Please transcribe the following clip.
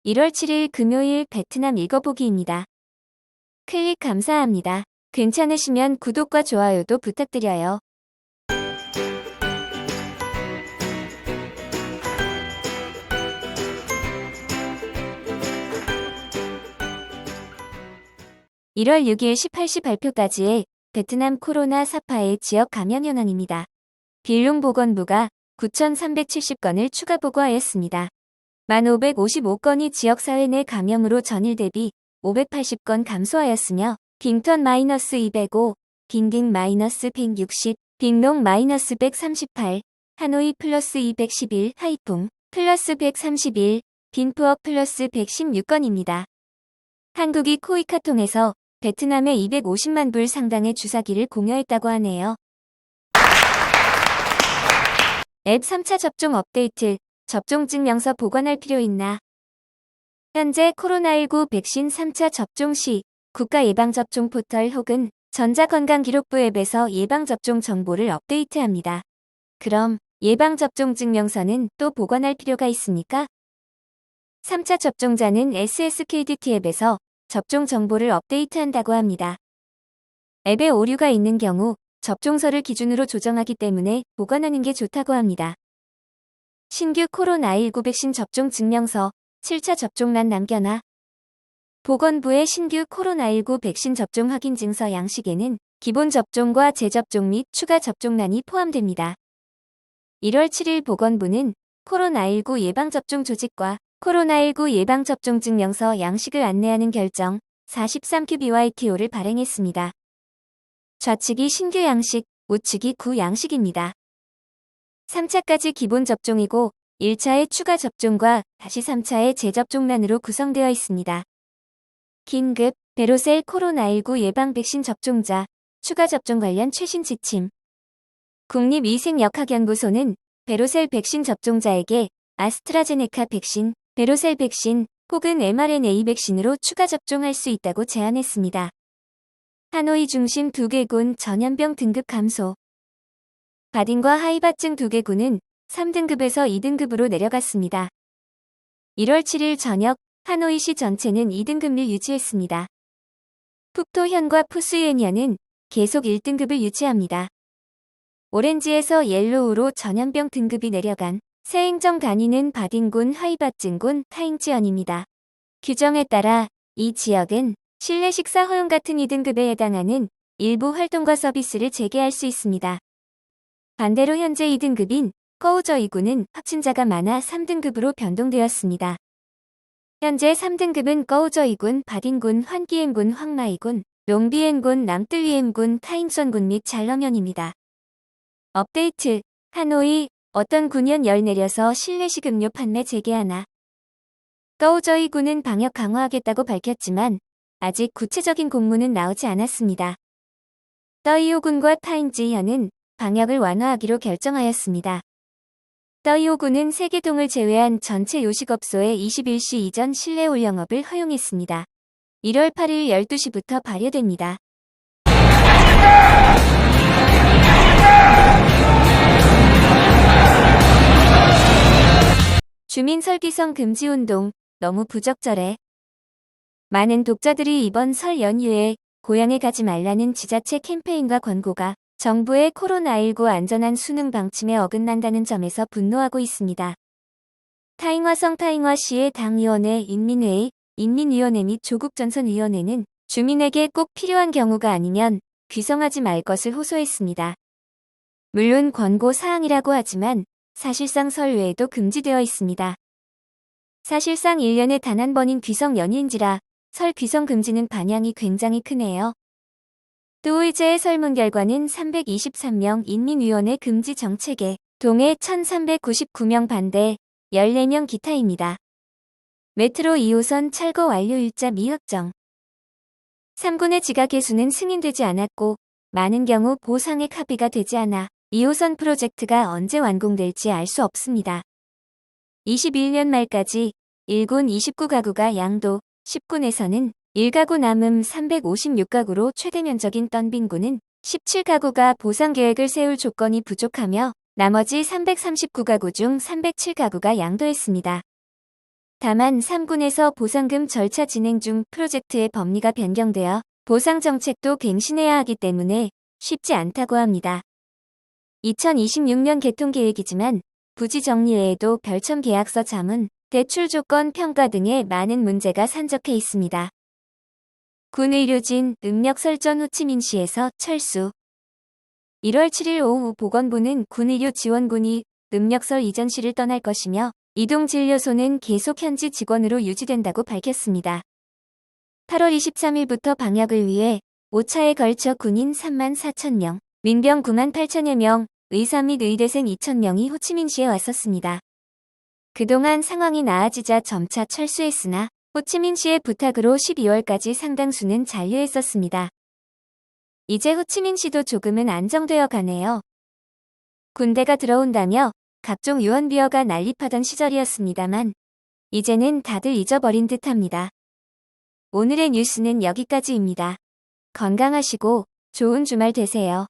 1월 7일 금요일 베트남 읽어보기입니다. 클릭 감사합니다. 괜찮으시면 구독과 좋아요도 부탁드려요. (1월 6일) 18시 발표까지의 베트남 코로나 사파의 지역 감염 현황입니다. 빌롱보건부가 9,370건을 추가 보고하였습니다. 1,555건이 지역사회 내 감염으로 전일 대비 580건 감소하였으며 빙턴-205, 빙딩-160, 빙농-138, 하노이 +211, 하이풍 +131, 빈푸억 +116건입니다. 한국이 코이카통에서 베트남에 250만 불 상당의 주사기를 공여했다고 하네요. 앱 3차 접종 업데이트, 접종 증명서 보관할 필요 있나? 현재 코로나19 백신 3차 접종 시 국가예방접종 포털 혹은 전자건강기록부 앱에서 예방접종 정보를 업데이트합니다. 그럼 예방접종 증명서는 또 보관할 필요가 있습니까? 3차 접종자는 SSKDT 앱에서 접종 정보를 업데이트한다고 합니다. 앱에 오류가 있는 경우 접종서를 기준으로 조정하기 때문에 보관하는 게 좋다고 합니다. 신규 코로나19 백신 접종 증명서 7차 접종란 남겨놔. 보건부의 신규 코로나19 백신 접종 확인 증서 양식에는 기본 접종과 재접종 및 추가 접종란이 포함됩니다. 1월 7일 보건부는 코로나19 예방접종 조직과 코로나19 예방접종 증명서 양식을 안내하는 결정 43QBYTO를 발행했습니다. 좌측이 신규 양식, 우측이 구 양식입니다. 3차까지 기본 접종이고 1차의 추가 접종과 다시 3차의 재접종란으로 구성되어 있습니다. 긴급, 베로셀 코로나19 예방 백신 접종자, 추가 접종 관련 최신 지침. 국립위생역학연구소는 베로셀 백신 접종자에게 아스트라제네카 백신, 베로셀 백신 혹은 mRNA 백신으로 추가 접종할 수 있다고 제안했습니다. 하노이 중심 2개군 전염병 등급 감소. 바딘과 하이바증 2개군은 3등급에서 2등급으로 내려갔습니다. 1월 7일 저녁 하노이시 전체는 2등급을 유지했습니다. 푸토현과 푸스옌현은 계속 1등급을 유지합니다. 오렌지에서 옐로우로 전염병 등급이 내려간 새 행정 단위는 바딘군, 하이바증군, 타잉지현입니다. 규정에 따라 이 지역은 실내 식사 허용 같은 2등급에 해당하는 일부 활동과 서비스를 재개할 수 있습니다. 반대로 현재 2등급인 꺼우저이군은 확진자가 많아 3등급으로 변동되었습니다. 현재 3등급은 꺼우저이군, 바딘군, 환기엠군, 황마이군, 롱비엔군, 남뜰리엠군, 타잉선군 및 잘러면입니다. 업데이트, 하노이, 어떤 군현 열 내려서 실내 식음료 판매 재개하나? 꺼우저이군은 방역 강화하겠다고 밝혔지만 아직 구체적인 공문은 나오지 않았습니다. 떠이오군과 타잉지현은 방역을 완화하기로 결정하였습니다. 떠이오군은 세계동을 제외한 전체 요식업소에 21시 이전 실내 올영업을 허용했습니다. 1월 8일 12시부터 발효됩니다. 주민 설기성 금지운동, 너무 부적절해. 많은 독자들이 이번 설 연휴에 고향에 가지 말라는 지자체 캠페인과 권고가 정부의 코로나19 안전한 수능 방침에 어긋난다는 점에서 분노하고 있습니다. 타잉화성 타잉화시의 당위원회 인민위원회 및 조국전선위원회는 주민에게 꼭 필요한 경우가 아니면 귀성하지 말 것을 호소했습니다. 물론 권고 사항이라고 하지만 사실상 설 외에도 금지되어 있습니다. 사실상 1년에 단 한 번인 귀성 연휴인지라 설 귀성 금지는 반향이 굉장히 크네요. 또 의제의 설문 결과는 323명 인민위원회 금지 정책에 동해 1399명 반대 14명 기타입니다. 메트로 2호선 철거 완료 일자 미확정. 3군의 지가 개수는 승인되지 않았고 많은 경우 보상액 합의가 되지 않아 2호선 프로젝트가 언제 완공될지 알 수 없습니다. 21년 말까지 1군 29가구가 양도, 10군에서는 1가구 남음 356가구로 최대 면적인 떤빈군은 17가구가 보상 계획을 세울 조건이 부족하며 나머지 339가구 중 307가구가 양도했습니다. 다만 3군에서 보상금 절차 진행 중 프로젝트의 법리가 변경되어 보상 정책도 갱신해야 하기 때문에 쉽지 않다고 합니다. 2026년 개통 계획이지만 부지 정리 외에도 별첨 계약서 자문, 대출 조건 평가 등의 많은 문제가 산적해 있습니다. 군 의료진 능력 설전 호치민시에서 철수. 1월 7일 오후 보건부는 군의료지원군이 능력설 이전시를 떠날 것이며 이동진료소는 계속 현지 직원으로 유지된다고 밝혔습니다. 8월 23일부터 방역을 위해 5차에 걸쳐 군인 3만 4천 명, 민병 9만 8천여 명, 의사 및 의대생 2천 명이 호치민시에 왔었습니다. 그동안 상황이 나아지자 점차 철수했으나 호치민시의 부탁으로 12월까지 상당수는 잔류했었습니다. 이제 호치민시도 조금은 안정되어 가네요. 군대가 들어온다며 각종 유언비어가 난립하던 시절이었습니다만 이제는 다들 잊어버린 듯합니다. 오늘의 뉴스는 여기까지입니다. 건강하시고 좋은 주말 되세요.